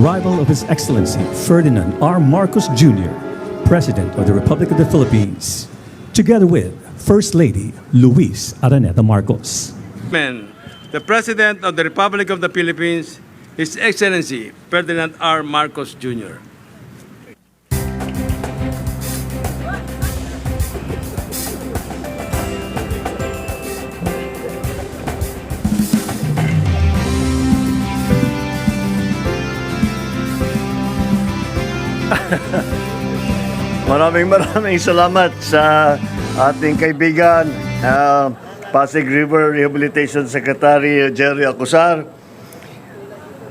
arrival of His Excellency Ferdinand R. Marcos Jr., President of the Republic of the Philippines, together with First Lady Luis Araneta Marcos. The President of the Republic of the Philippines, His Excellency Ferdinand R. Marcos Jr. Maraming salamat sa ating kaibigan, Pasig River Rehabilitation Secretary Jerry Acosar.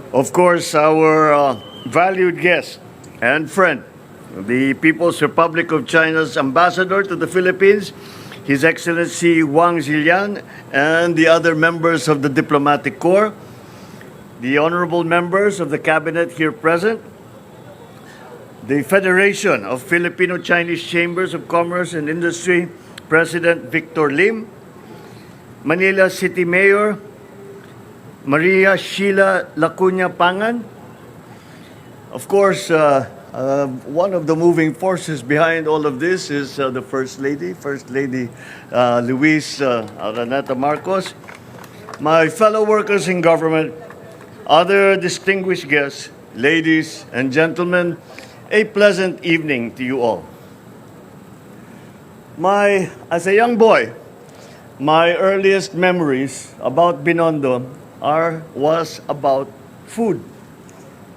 Of course, our valued guest and friend, the People's Republic of China's Ambassador to the Philippines, His Excellency Wang Zilian, and the other members of the Diplomatic Corps, the honorable members of the Cabinet here present, the Federation of Filipino-Chinese Chambers of Commerce and Industry, President Victor Lim, Manila City Mayor Maria Sheila Lacuna Pangan. Of course, one of the moving forces behind all of this is the First Lady Luis Araneta Marcos, my fellow workers in government, other distinguished guests, ladies and gentlemen, a pleasant evening to you all. As a young boy, my earliest memories about Binondo was about food.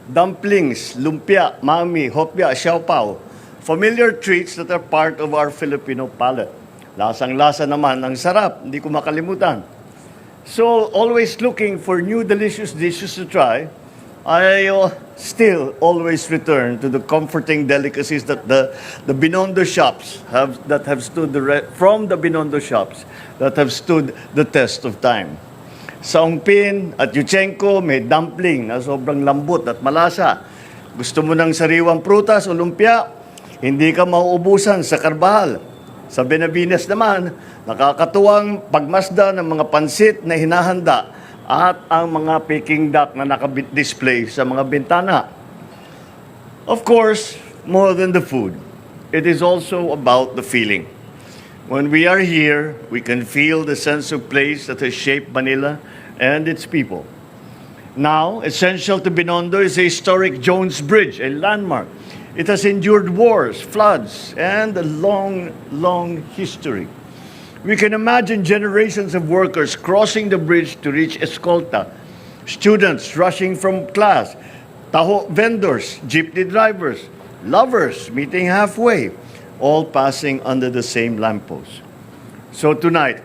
Dumplings, lumpia, mami, hopya, xiaopao. Familiar treats that are part of our Filipino palate. Lasang-lasa naman, ang sarap, hindi ko makalimutan. So, always looking for new delicious dishes to try, I still always return to the comforting delicacies that the Binondo shops have stood the test of time. Sa Ongpin at Yuchenko, may dumpling na sobrang lambot at malasa. Gusto mo ng sariwang prutas o lumpia, hindi ka mauubusan sa Carbajal. Sa Benavides naman, nakakatuwang pagmasda ng mga pansit na hinahanda at ang mga Peking duck na naka-display sa mga bintana. Of course, more than the food, it is also about the feeling. When we are here, we can feel the sense of place that has shaped Manila and its people. Now, essential to Binondo is the historic Jones Bridge, a landmark. It has endured wars, floods, and a long, long history. We can imagine generations of workers crossing the bridge to reach Escolta, students rushing from class, taho vendors, jeepney drivers, lovers meeting halfway, all passing under the same lamppost. So tonight,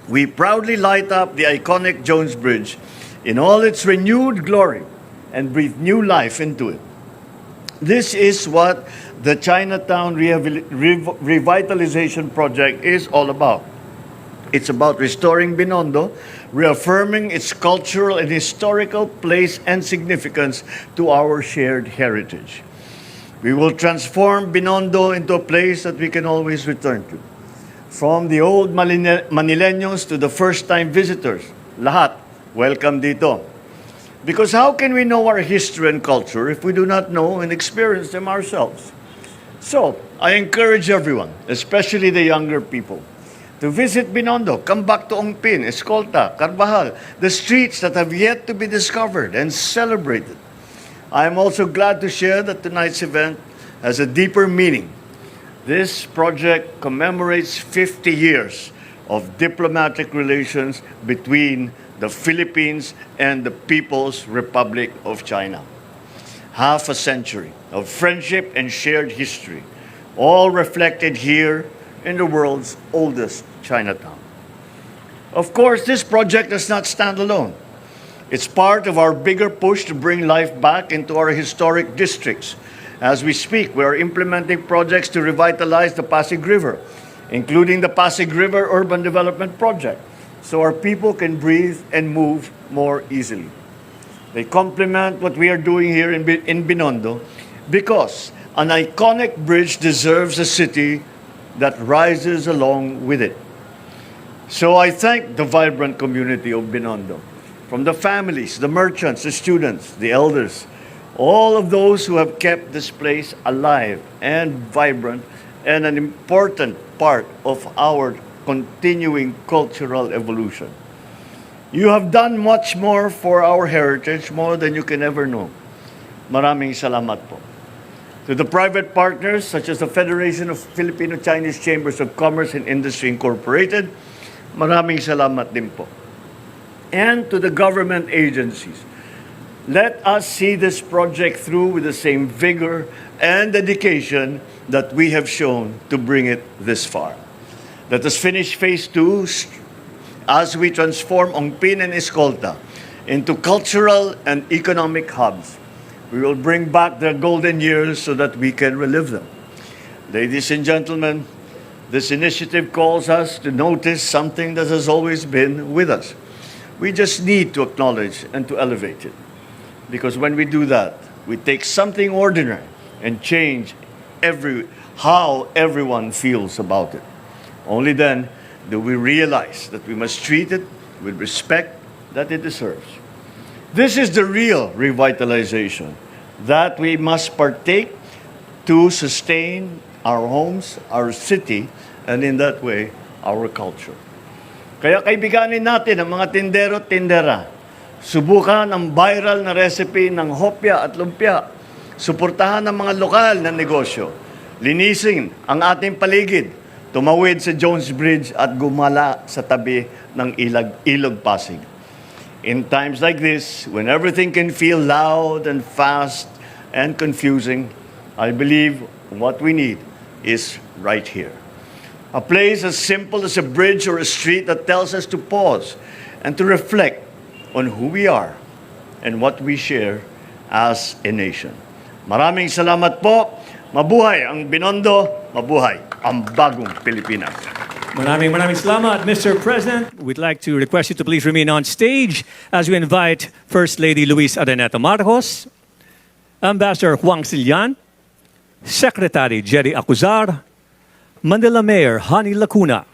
we proudly light up the iconic Jones Bridge in all its renewed glory and breathe new life into it. This is what the Chinatown revitalization project is all about. It's about restoring Binondo, reaffirming its cultural and historical place and significance to our shared heritage. We will transform Binondo into a place that we can always return to. From the old Manileños to the first-time visitors, lahat, welcome dito. Because how can we know our history and culture if we do not know and experience them ourselves? So, I encourage everyone, especially the younger people, to visit Binondo, come back to Ongpin, Escolta, Carbajal, the streets that have yet to be discovered and celebrated. I am also glad to share that tonight's event has a deeper meaning. This project commemorates 50 years of diplomatic relations between the Philippines and the People's Republic of China. Half a century of friendship and shared history, all reflected here in the world's oldest Chinatown. Of course, this project does not stand alone. It's part of our bigger push to bring life back into our historic districts. As we speak, we are implementing projects to revitalize the Pasig River, including the Pasig River Urban Development Project, so our people can breathe and move more easily. They complement what we are doing here in Binondo because an iconic bridge deserves a city that rises along with it. So I thank the vibrant community of Binondo, from the families, the merchants, the students, the elders, all of those who have kept this place alive and vibrant and an important part of our continuing cultural evolution. You have done much more for our heritage, more than you can ever know. Maraming salamat po. To the private partners such as the Federation of Filipino-Chinese Chambers of Commerce and Industry Incorporated, maraming salamat din po. And to the government agencies, let us see this project through with the same vigor and dedication that we have shown to bring it this far. Let us finish phase 2 as we transform Ongpin and Escolta into cultural and economic hubs. We will bring back their golden years so that we can relive them. Ladies and gentlemen, this initiative calls us to notice something that has always been with us. We just need to acknowledge and to elevate it. Because when we do that, we take something ordinary and change how everyone feels about it. Only then do we realize that we must treat it with respect that it deserves. This is the real revitalization that we must partake to sustain our homes, our city, and in that way, our culture. Kaya kaibiganin natin ang mga tindero at tindera. Subukan ang viral na recipe ng hopya at lumpia. Suportahan ang mga lokal na negosyo. Linisin ang ating paligid. Tumawid sa Jones Bridge at gumala sa tabi ng Ilog Pasig. In times like this, when everything can feel loud and fast and confusing, I believe what we need is right here. A place as simple as a bridge or a street that tells us to pause and to reflect on who we are and what we share as a nation. Maraming salamat po. Mabuhay ang Binondo, mabuhay ang bagong Pilipinas. Maraming salamat, Mr. President. We'd like to request you to please remain on stage as we invite First Lady Luis Araneta Marcos, Ambassador Juan Sillan, Secretary Jerry Acuzar, Manila Mayor Hani Lacuna,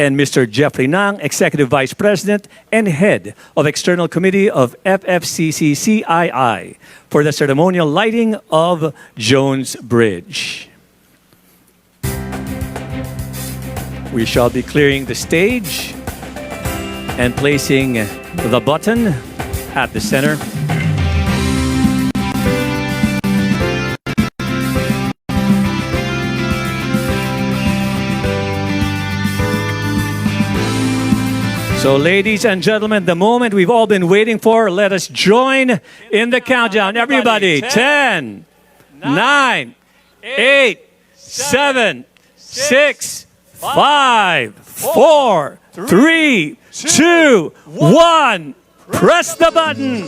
and Mr. Jeffrey Nang, Executive Vice President and Head of External Committee of FFCC-CII, for the ceremonial lighting of Jones Bridge. We shall be clearing the stage and placing the button at the center. So, ladies and gentlemen, the moment we've all been waiting for, let us join in the countdown. Everybody, 10, 9, 8, 7, 6, 5, 4, 3, 2, 1. Press the button.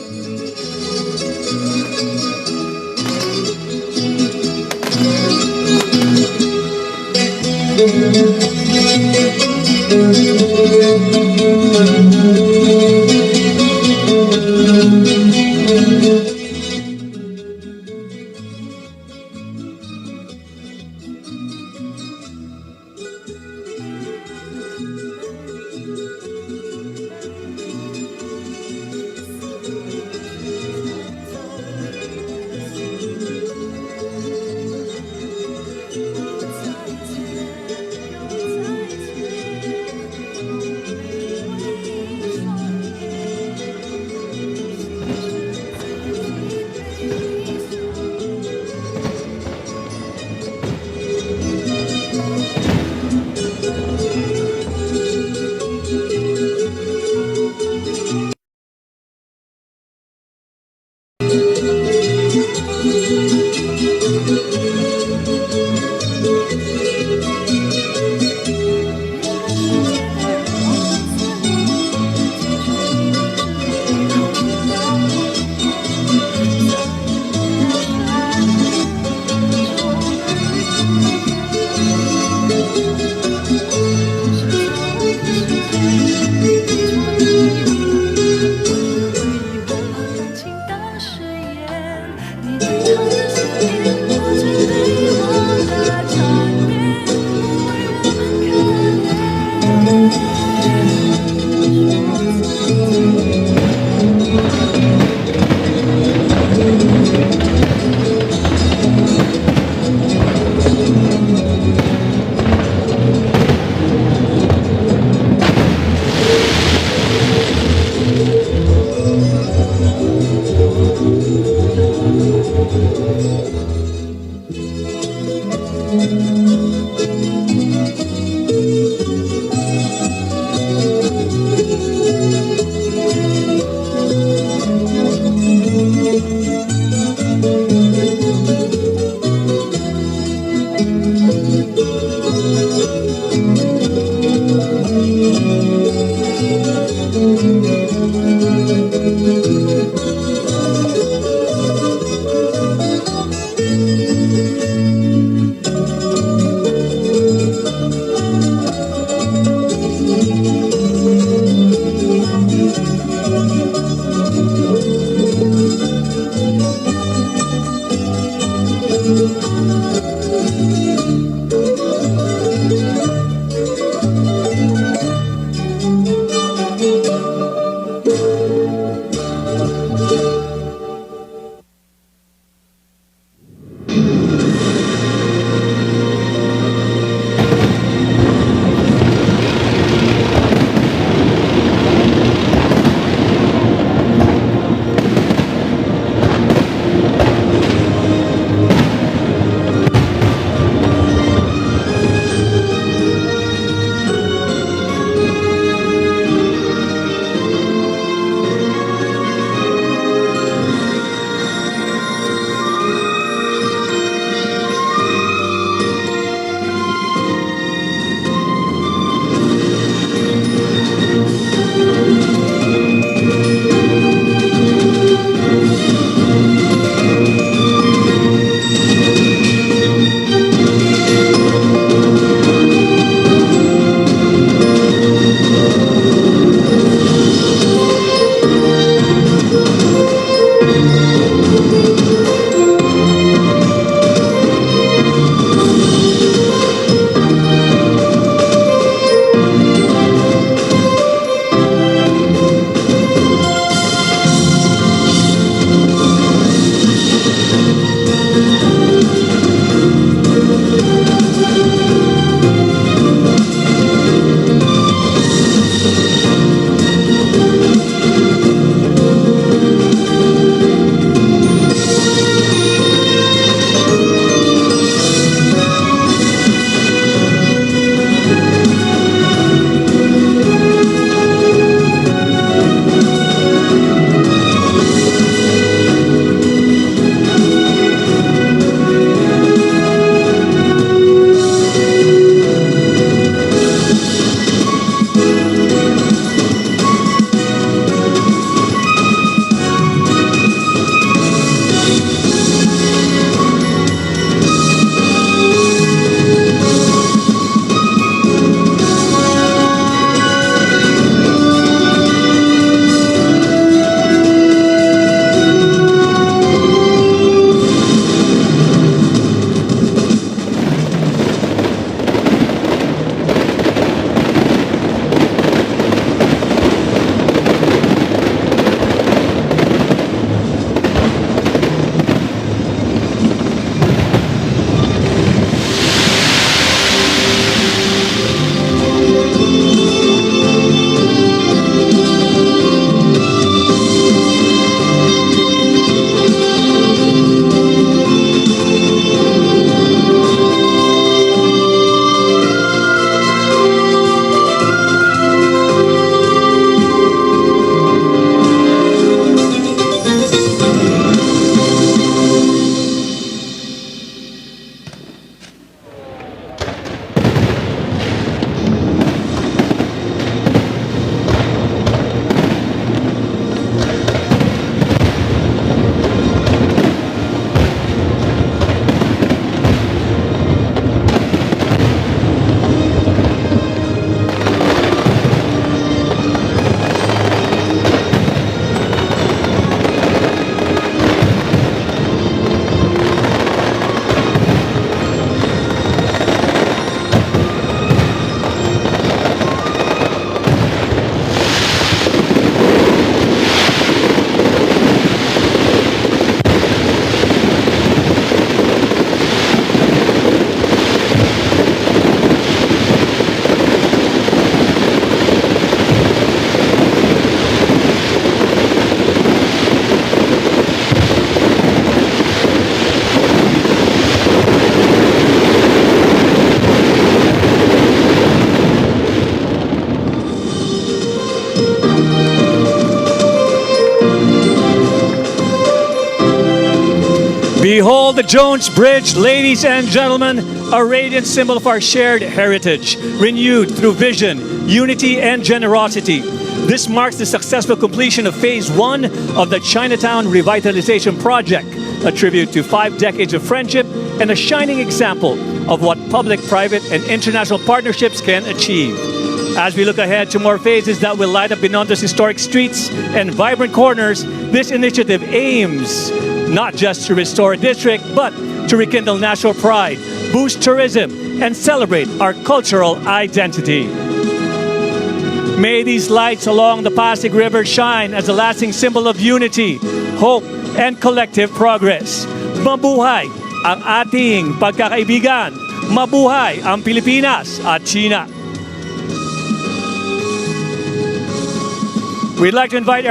the Jones Bridge, ladies and gentlemen, a radiant symbol of our shared heritage, renewed through vision, unity, and generosity. This marks the successful completion of Phase 1 of the Chinatown Revitalization Project, a tribute to 5 decades of friendship and a shining example of what public, private, and international partnerships can achieve. As we look ahead to more phases that will light up Binondo's historic streets and vibrant corners, this initiative aims not just to restore a district, but to rekindle national pride, boost tourism, and celebrate our cultural identity. May these lights along the Pasig River shine as a lasting symbol of unity, hope, and collective progress. Mabuhay ang ating pagkakaibigan. Mabuhay ang Pilipinas at China. We'd like to invite